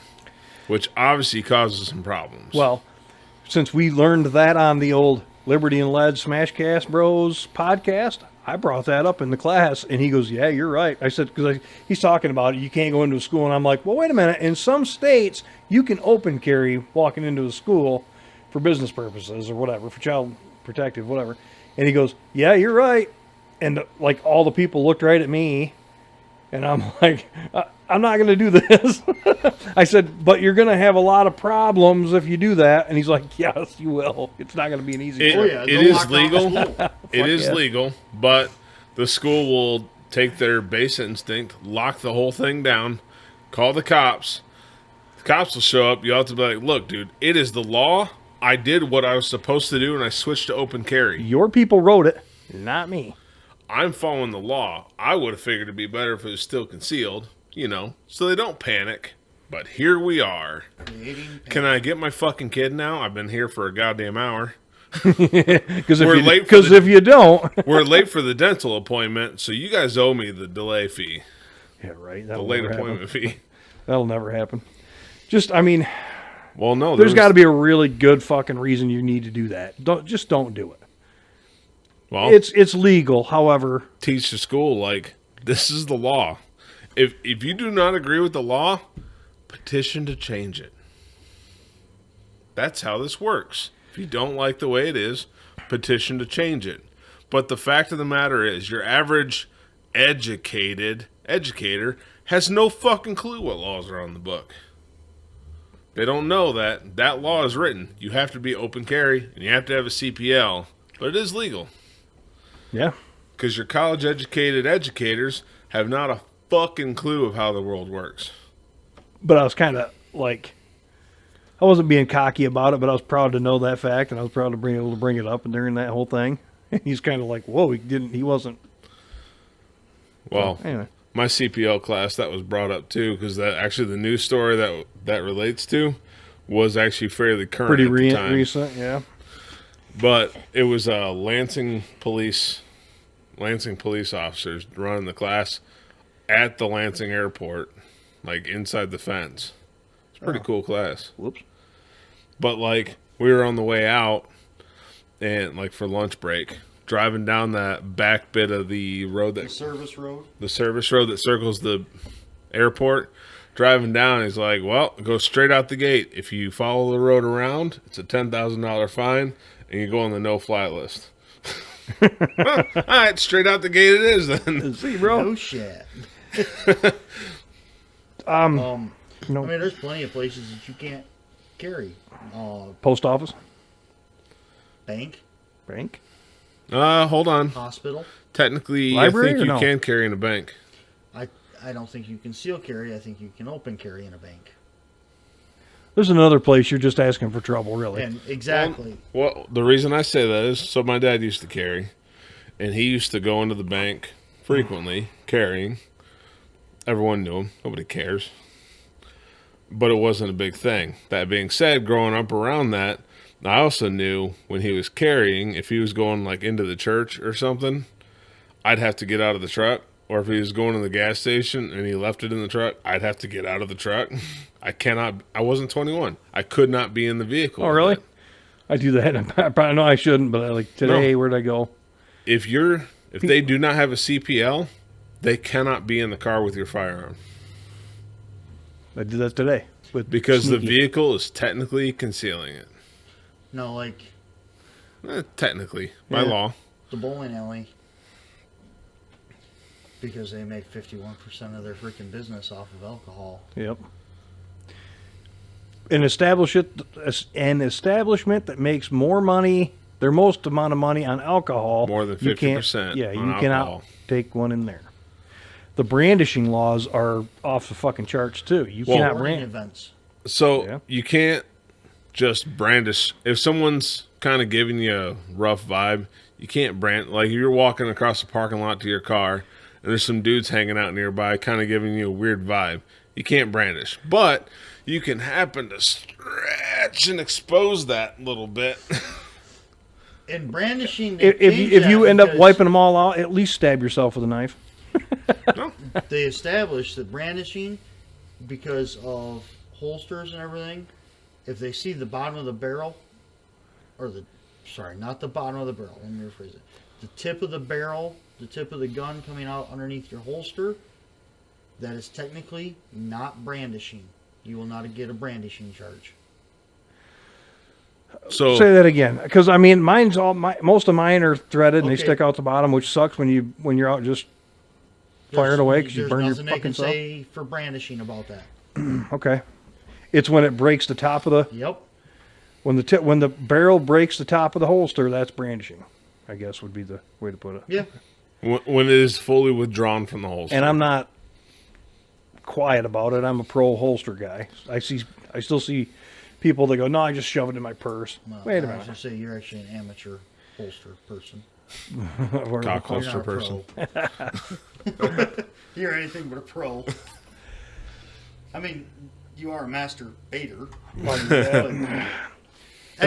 which obviously causes some problems. Well, since we learned that on the old Liberty and Lead SmashCastBros podcast, I brought that up in the class, and he goes, yeah, you're right. I said, because he's talking about it, you can't go into a school, and I'm like, well, wait a minute. In some states, you can open carry walking into a school for business purposes or whatever, for child protective, whatever. And he goes, yeah, you're right. And like all the people looked right at me, and I'm like, I'm not going to do this. I said, but you're going to have a lot of problems if you do that. And he's like, yes, you will. It's not going to be an easy trip. It is legal. It is legal, but the school will take their base instinct, lock the whole thing down, call the cops. The cops will show up. You have to be like, look, dude, it is the law. I did what I was supposed to do, and I switched to open carry. Your people wrote it, not me. I'm following the law. I would have figured it'd be better if it was still concealed, so they don't panic. But here we are. Can I get my fucking kid now? I've been here for a goddamn hour. Because if you don't... We're late for the dental appointment, so you guys owe me the delay fee. Yeah, right. The late appointment fee. That'll never happen. Well, no. There's got to be a really good fucking reason you need to do that. Don't do it. Well, it's legal. However, teach the school this is the law. If you do not agree with the law, petition to change it. That's how this works. If you don't like the way it is, petition to change it. But the fact of the matter is, your average educator has no fucking clue what laws are on the book. They don't know that law is written. You have to be open carry, and you have to have a CPL. But it is legal. Yeah. Because your college-educated educators have not a fucking clue of how the world works. But I was kind of I wasn't being cocky about it, but I was proud to know that fact, and I was proud to be able to bring it up during that whole thing. And he's kind of like, whoa, he wasn't. Well, so, anyway. My CPL class, that was brought up too, because actually the news story that relates to was actually fairly current. Pretty at the time. Recent, yeah. But it was Lansing police officers running the class at the Lansing airport, inside the fence. It's a pretty cool class. Whoops. But we were on the way out, and for lunch break, driving down that back bit of the road The service road that circles the airport. Driving down, he's like, well, go straight out the gate. If you follow the road around, it's a $10,000 fine, and you go on the no-fly list. All right, straight out the gate it is then. See, bro. No shit. There's plenty of places that you can't carry. Post office? Bank? Hold on. Hospital? Technically, Library, I think you no? can carry in a bank. I don't think you can conceal carry. I think you can open carry in a bank. There's another place you're just asking for trouble, really. And exactly. Well, the reason I say that is, so my dad used to carry, and he used to go into the bank frequently carrying. Everyone knew him. Nobody cares. But it wasn't a big thing. That being said, growing up around that, I also knew when he was carrying, if he was going like into the church or something, I'd have to get out of the truck. Or if he was going to the gas station and he left it in the truck, I'd have to get out of the truck. I wasn't 21. I could not be in the vehicle. Oh, really? I do that. I know I shouldn't, but like today, where'd I go? If they do not have a CPL, they cannot be in the car with your firearm. I did that today. Because the vehicle is technically concealing it. No, like... Technically, by law. The bowling alley, because they make 51% of their freaking business off of alcohol. Yep. An establishment that makes more money, their most amount of money on alcohol. More than 50%. Yeah, you alcohol. cannot take one in there. The brandishing laws are off the fucking charts too. You cannot brand events. So you can't just brandish. If someone's kind of giving you a rough vibe, you can't brand. Like you're walking across the parking lot to your car, and there's some dudes hanging out nearby, kind of giving you a weird vibe. You can't brandish, but you can happen to stretch and expose that little bit. In brandishing, if you end up wiping them all out, at least stab yourself with a knife. No. They established that brandishing, because of holsters and everything, if they see the bottom of the barrel, not the bottom of the barrel, let me rephrase it, the tip of the barrel, the tip of the gun coming out underneath your holster, that is technically not brandishing. You will not get a brandishing charge. So say that again, because I mean, most of mine are threaded and they stick out the bottom, which sucks when you're out just firing away because you burn your fucking self. There's nothing they can say for brandishing about that. Okay, it's when it breaks the top of the. Yep. When the barrel breaks the top of the holster, that's brandishing, I guess would be the way to put it. Yeah. When it is fully withdrawn from the holster. And I'm not quiet about it. I'm a pro holster guy. I still see people that go, no, I just shove it in my purse. Well, Wait a I minute. was going to say you're actually an amateur holster person. Cock holster person. You're anything but a pro. I mean, you are a master baiter. That's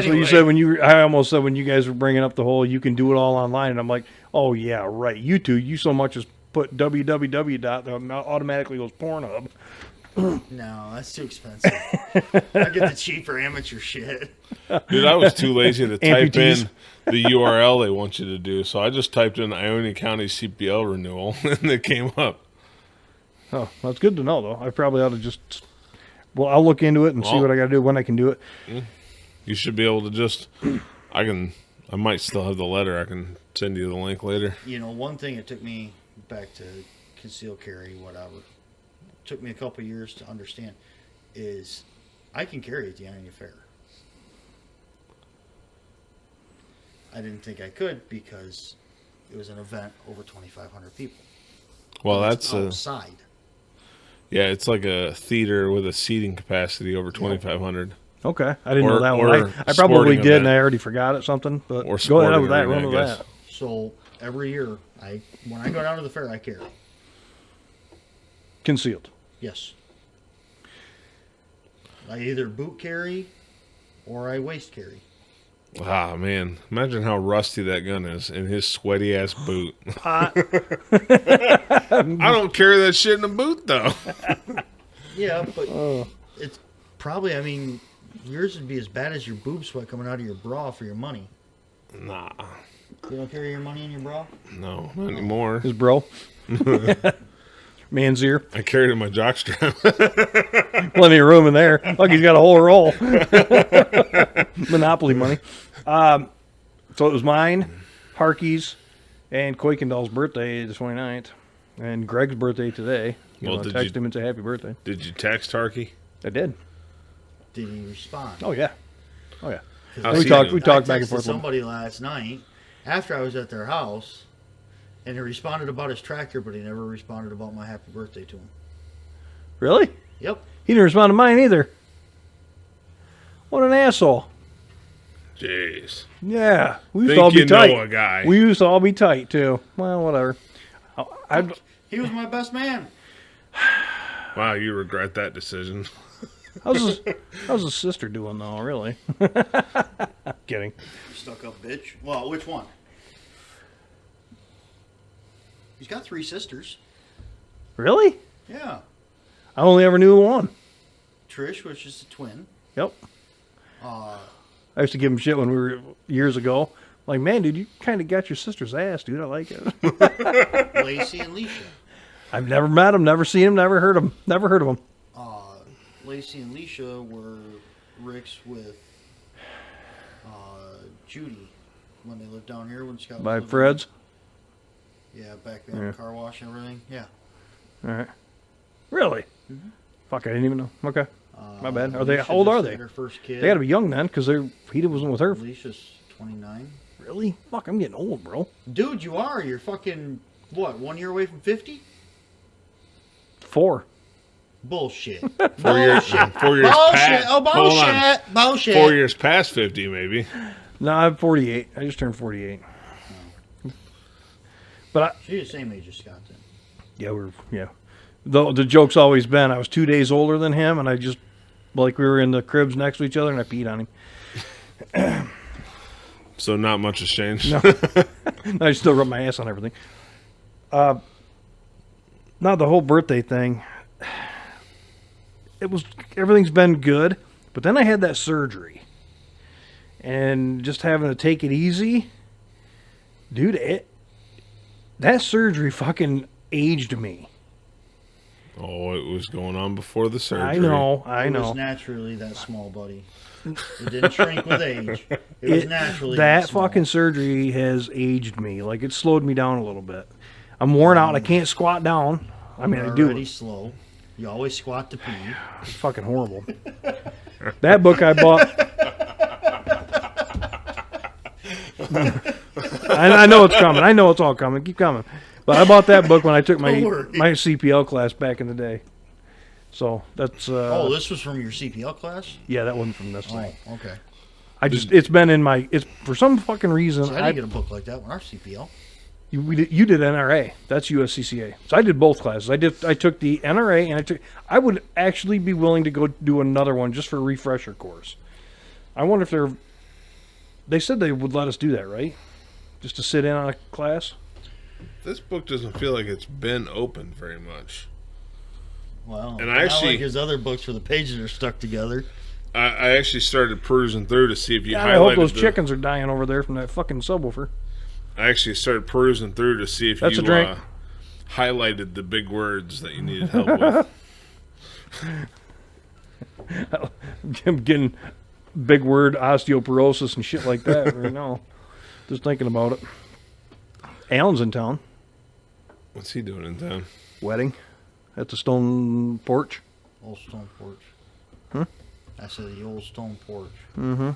what you said I almost said when you guys were bringing up the whole you can do it all online, and I'm like, oh yeah, right. You so much as put www. That automatically goes Pornhub. No, that's too expensive. I get the cheaper amateur shit. Dude, I was too lazy to type in the URL they want you to do, so I just typed in Ionia County CPL renewal, and it came up. Oh, that's good to know, though. I probably ought to just... Well, I'll look into it and see what I got to do when I can do it. You should be able to just... I might still have the letter. I can send you the link later. You know, one thing that took me back to concealed carry, whatever, took me a couple years to understand, is I can carry at the Ionia Fair. I didn't think I could because it was an event over 2,500 people. Well, that's outside. Yeah, it's like a theater with a seating capacity over 2,500. Okay, I didn't know that one. I probably did, and I already forgot it something. But go ahead with that. Run with that. So every year, when I go down to the fair, I carry concealed. Yes. I either boot carry or I waist carry. Ah, man. Imagine how rusty that gun is in his sweaty ass boot. I don't carry that shit in a boot, though. Yeah, but it's probably, I mean, yours would be as bad as your boob sweat coming out of your bra for your money. Nah. You don't carry your money in your bra? No, not anymore. His bro. Man's ear. I carry it in my jockstrap. Plenty of room in there. Look, he's got a whole roll. Monopoly money. So it was mine, Harkey's, and Kuykendall's birthday the 29th, and Greg's birthday today. Well, text him and say happy birthday. Did you text Harkey? I did. Did he respond? Oh yeah. We talked back and forth. Somebody last night after I was at their house, and he responded about his tractor, but he never responded about my happy birthday to him. Really? Yep. He didn't respond to mine either. What an asshole. Jeez. Yeah, we used Think to all be you tight. know a guy. We used to all be tight too. Well, whatever. He was my best man. Wow, you regret that decision. How's his sister doing though? Really? Kidding. Stuck up bitch. Well, which one? He's got 3 sisters. Really? Yeah. I only ever knew one. Trish, which is a twin. Yep. Uh, I used to give him shit when we were years ago. Like, man, dude, you kind of got your sister's ass, dude. I like it. Lacey and Leisha. I've never met him, never seen him, never heard him, never heard of him. Lacey and Leisha were Rick's with Judy when they lived down here when Scott was By living Fred's. there. Yeah, back there, the car wash and everything. Yeah. All right. Really? Mm-hmm. Fuck, I didn't even know. Okay. My bad. Are they? Leisha How old just are they? had Her first kid. They got to be young then, because he wasn't with her. Leisha's 29. Really? Fuck, I'm getting old, bro. Dude, you are. You're fucking, what, 1 year away from 50? 4. Bullshit. 4 years, 4 years Bullshit. past. Oh, Hold on. bullshit. Bullshit. 4 years past 50, maybe. No, I'm 48. I just turned 48. But She's the same age as Scott then. yeah. The joke's always been I was 2 days older than him, and I just we were in the cribs next to each other, and I peed on him. So not much has changed. No. I still rub my ass on everything. Now the whole birthday thing. Everything's been good, but then I had that surgery, and just having to take it easy, dude. That surgery fucking aged me. Oh, it was going on before the surgery. I know. It was naturally that small, buddy. It didn't shrink with age. It was naturally that small. fucking surgery has aged me. Like, it slowed me down a little bit. I'm worn out. I can't squat down. I mean, You're I do. already slow. You always squat to pee. It's fucking horrible. That book I bought. I know it's coming. I know it's all coming. Keep coming. But I bought that book when I took my CPL class back in the day. So that's. Oh, this was from your CPL class? Yeah, that wasn't from this Oh, thing. okay. It's been in my. It's for some fucking reason. See, I didn't get a book like that when our CPL. You did NRA. That's USCCA. So I did both classes. I took the NRA and I would actually be willing to go do another one just for a refresher course. I wonder if they said they would let us do that, right? Just to sit in on a class. This book doesn't feel like it's been opened very much. Well, and I actually, like his other books where the pages are stuck together. I actually started perusing through to see if you highlighted. I hope those chickens are dying over there from that fucking subwoofer. I actually started perusing through to see if That's you a drink. Highlighted the big words that you needed help with. I'm getting big word osteoporosis and shit like that right now. Just thinking about it. Alan's in town. What's he doing in town? Wedding at the stone porch. Old stone porch. Huh? I said the old stone porch. Mm-hmm.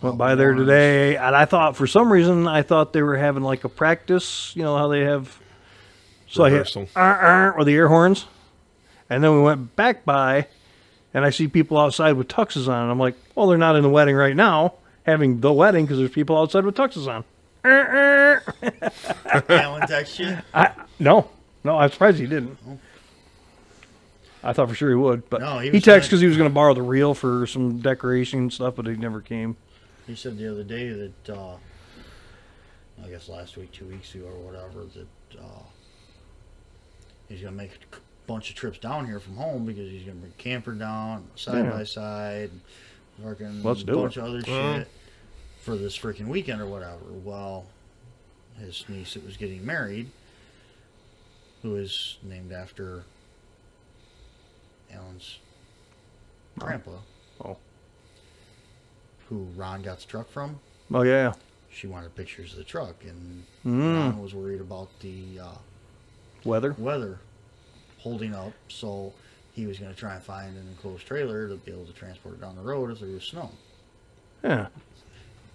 Went by there today, and I thought, for some reason, they were having like a practice. You know how they have. So Rehearsal. I hit with the air horns, and then we went back by, and I see people outside with tuxes on, and I'm like, well, they're not in the wedding right now, having the wedding, because there's people outside with tuxes on. Alan text you? No, I'm surprised he didn't. I thought for sure he would, but No, he was texted because he was going to borrow the reel for some decoration and stuff, but he never came. He said the other day that, I guess last week, 2 weeks ago or whatever, that he's going to make a bunch of trips down here from home because he's going to bring camper down, side by side, working a bunch of other shit for this freaking weekend or whatever. Well, his niece that was getting married, who is named after Alan's grandpa. Oh. Who Ron got the truck from. Oh, yeah. She wanted pictures of the truck, and Ron was worried about the Weather holding up, so he was going to try and find an enclosed trailer to be able to transport it down the road if there was snow. Yeah.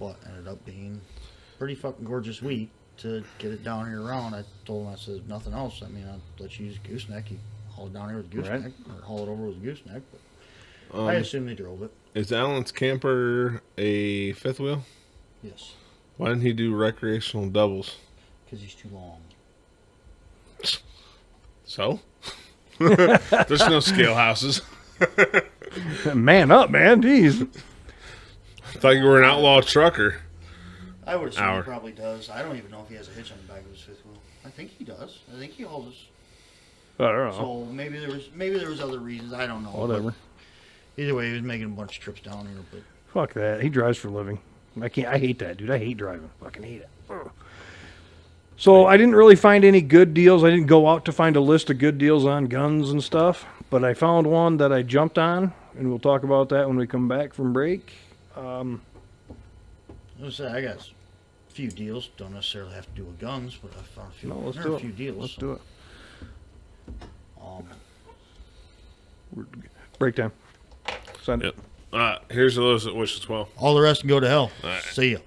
But ended up being a pretty fucking gorgeous week to get it down here around. I told him, I said, if nothing else, I mean, I'll let you use gooseneck. You haul it down here with gooseneck, or haul it over with gooseneck. But I assume they drove it. Is Alan's camper a fifth wheel? Yes. Why didn't he do recreational doubles? Because he's too long. So? There's no scale houses. Man up, man. Jeez. I thought you were an outlaw trucker. I would assume Hour. he probably does. I don't even know if he has a hitch on the back of his fifth wheel. I think he does. I think he hauls. I don't know. So maybe there was other reasons. I don't know. Whatever. But either way, he was making a bunch of trips down here. But Fuck that. He drives for a living. I can't. I hate that, dude. I hate driving. Fucking hate it. Ugh. So I didn't really find any good deals. I didn't go out to find a list of good deals on guns and stuff, but I found one that I jumped on, and we'll talk about that when we come back from break. I got a few deals. Don't necessarily have to do with guns, but I found a few. No, let's there do are it. a few deals. Let's do it. Um, Break time. Send it. Yep. Here's a list that wishes well. all the rest can go to hell. All right. See ya.